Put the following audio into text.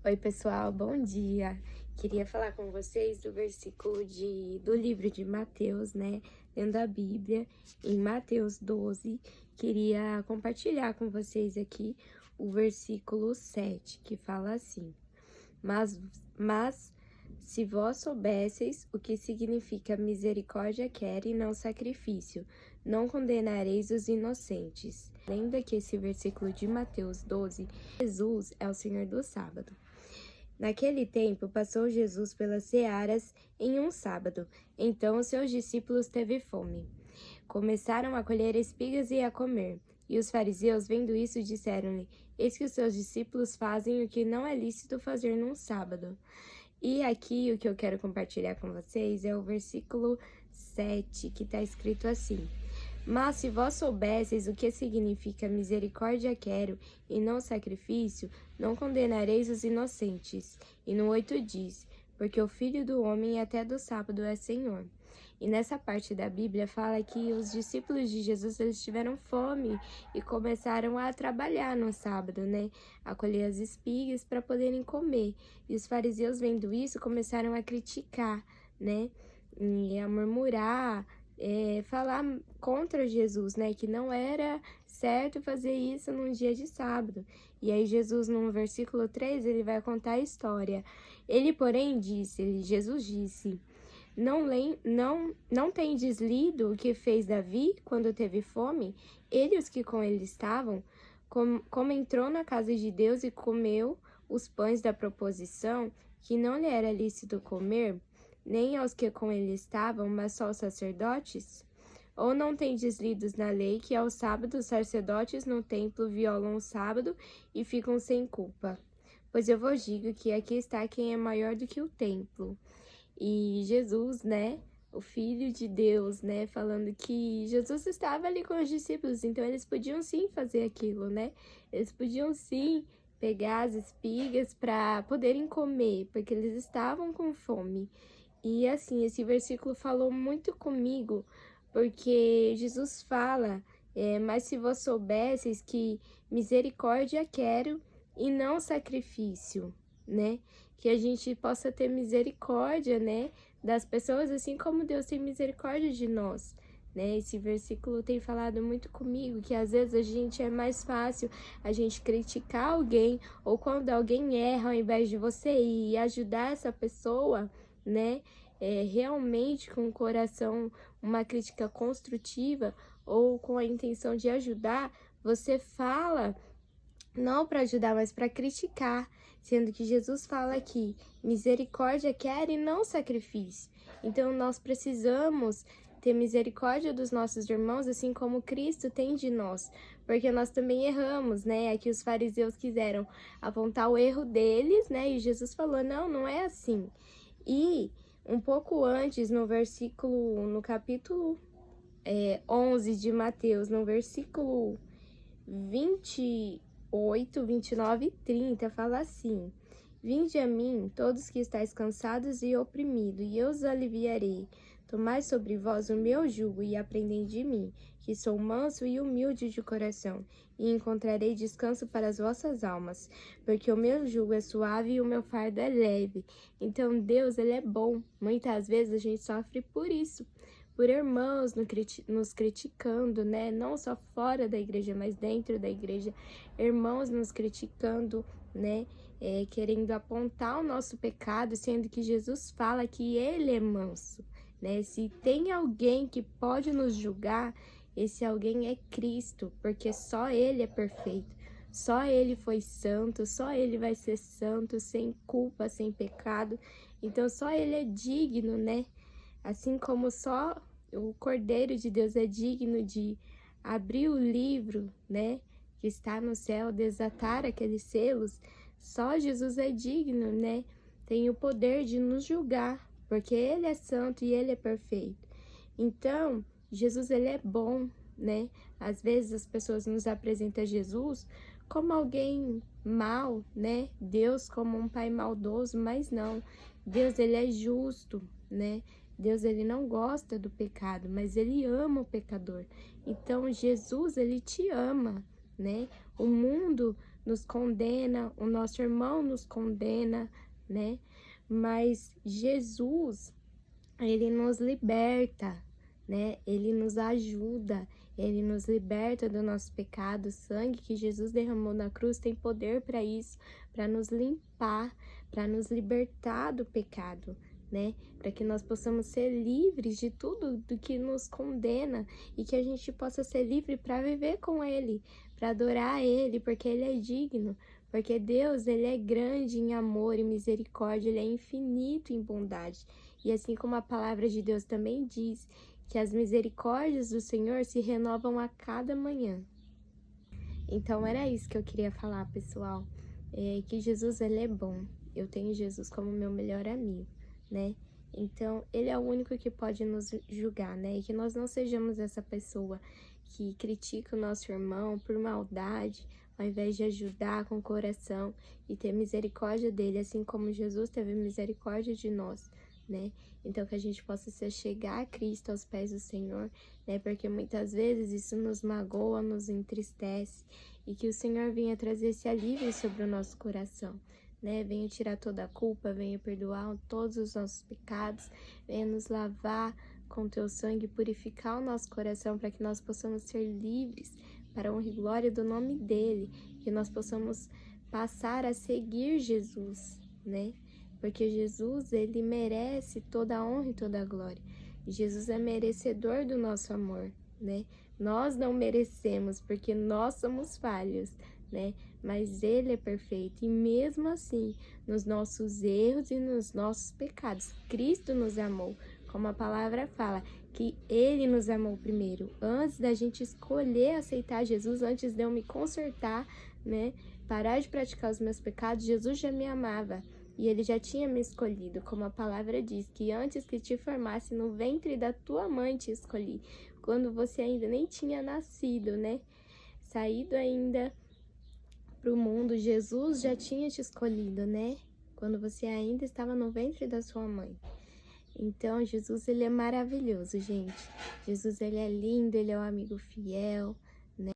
Oi, pessoal, bom dia. Queria falar com vocês do versículo do livro de Mateus, né? Dentro da Bíblia, em Mateus 12. Queria compartilhar com vocês aqui o versículo 7, que fala assim: Mas se vós soubesseis o que significa misericórdia quer e não sacrifício, não condenareis os inocentes. Lembra que esse versículo de Mateus 12, Jesus é o Senhor do sábado. Naquele tempo, passou Jesus pelas searas em um sábado. Então os seus discípulos teve fome. Começaram a colher espigas e a comer. E os fariseus, vendo isso, disseram-lhe: Eis que os seus discípulos fazem o que não é lícito fazer num sábado. E aqui o que eu quero compartilhar com vocês é o versículo 7, que está escrito assim: Mas se vós soubesseis o que significa misericórdia quero e não sacrifício, não condenareis os inocentes. E no 8 diz: Porque o Filho do Homem até do sábado é Senhor. E nessa parte da Bíblia fala que os discípulos de Jesus, eles tiveram fome e começaram a trabalhar no sábado, né? A colher as espigas para poderem comer. E os fariseus, vendo isso, começaram a criticar, né? E a murmurar, falar contra Jesus, né? Que não era certo fazer isso num dia de sábado. E aí Jesus, no versículo 3, ele vai contar a história. Ele, porém, Jesus disse: não tendes lido o que fez Davi quando teve fome? Ele e os que com ele estavam, como entrou na casa de Deus e comeu os pães da proposição, que não lhe era lícito comer, nem aos que com ele estavam, mas só aos sacerdotes? Ou não tendes lido na lei que ao sábado os sacerdotes no templo violam o sábado e ficam sem culpa? Pois eu vos digo que aqui está quem é maior do que o templo. E Jesus, né, o Filho de Deus, né, falando que Jesus estava ali com os discípulos, então eles podiam sim fazer aquilo, né? Eles podiam sim pegar as espigas para poderem comer, porque eles estavam com fome. E assim, esse versículo falou muito comigo, porque Jesus fala, mas se vós soubesseis que misericórdia quero e não sacrifício, né? Que a gente possa ter misericórdia, né, das pessoas, assim como Deus tem misericórdia de nós, né? Esse versículo tem falado muito comigo, que às vezes a gente é mais fácil a gente criticar alguém, ou quando alguém erra, ao invés de você ir ajudar essa pessoa, né, realmente com o coração, uma crítica construtiva, ou com a intenção de ajudar, você fala não para ajudar, mas para criticar, sendo que Jesus fala aqui: misericórdia quer e não sacrifício. Então nós precisamos ter misericórdia dos nossos irmãos, assim como Cristo tem de nós, porque nós também erramos, né? Aqui os fariseus quiseram apontar o erro deles, né? E Jesus falou: não, não é assim. E um pouco antes, no capítulo 11 de Mateus, no versículo 28, 29 e 30, fala assim: Vinde a mim, todos que estáis cansados e oprimidos, e eu os aliviarei. Tomai sobre vós o meu jugo e aprendei de mim, que sou manso e humilde de coração, e encontrarei descanso para as vossas almas, porque o meu jugo é suave e o meu fardo é leve. Então Deus, ele é bom. Muitas vezes a gente sofre por isso, por irmãos nos criticando, né? Não só fora da igreja, mas dentro da igreja, irmãos nos criticando, né? Querendo apontar o nosso pecado, sendo que Jesus fala que ele é manso, né? Se tem alguém que pode nos julgar, esse alguém é Cristo, porque só ele é perfeito. Só ele foi santo, só ele vai ser santo, sem culpa, sem pecado. Então só ele é digno, né? Assim como só o Cordeiro de Deus é digno de abrir o livro, né, que está no céu, desatar aqueles selos, só Jesus é digno, né? Tem o poder de nos julgar, porque ele é santo e ele é perfeito. Então, Jesus, ele é bom, né? Às vezes as pessoas nos apresentam Jesus como alguém mau, né? Deus como um pai maldoso, mas não. Deus, ele é justo, né? Deus, ele não gosta do pecado, mas ele ama o pecador. Então, Jesus, ele te ama, né? O mundo nos condena, o nosso irmão nos condena, né? Mas Jesus, ele nos liberta, né? Ele nos ajuda, ele nos liberta do nosso pecado. O sangue que Jesus derramou na cruz tem poder para isso, para nos limpar, para nos libertar do pecado, né? Para que nós possamos ser livres de tudo do que nos condena e que a gente possa ser livre para viver com Ele, para adorar Ele, porque Ele é digno, porque Deus, Ele é grande em amor e misericórdia, Ele é infinito em bondade. E assim como a palavra de Deus também diz, que as misericórdias do Senhor se renovam a cada manhã. Então era isso que eu queria falar, pessoal, que Jesus, ele é bom. Eu tenho Jesus como meu melhor amigo, né? Então, ele é o único que pode nos julgar, né? E que nós não sejamos essa pessoa que critica o nosso irmão por maldade, ao invés de ajudar com o coração e ter misericórdia dele, assim como Jesus teve misericórdia de nós, né? Então, que a gente possa se achegar a Cristo aos pés do Senhor, né? Porque muitas vezes isso nos magoa, nos entristece, e que o Senhor venha trazer esse alívio sobre o nosso coração, né? Venha tirar toda a culpa, venha perdoar todos os nossos pecados, venha nos lavar com teu sangue, purificar o nosso coração para que nós possamos ser livres para a honra e glória do nome dele, que nós possamos passar a seguir Jesus, né? Porque Jesus, ele merece toda a honra e toda a glória. Jesus é merecedor do nosso amor, né? Nós não merecemos, porque nós somos falhos, né? Mas ele é perfeito e mesmo assim, nos nossos erros e nos nossos pecados, Cristo nos amou, como a palavra fala, que ele nos amou primeiro, antes da gente escolher aceitar Jesus, antes de eu me consertar, né? Parar de praticar os meus pecados, Jesus já me amava. E ele já tinha me escolhido, como a palavra diz, que antes que te formasse no ventre da tua mãe te escolhi, quando você ainda nem tinha nascido, né? Saído ainda para o mundo, Jesus já tinha te escolhido, né? Quando você ainda estava no ventre da sua mãe. Então, Jesus, ele é maravilhoso, gente. Jesus, ele é lindo, ele é um amigo fiel,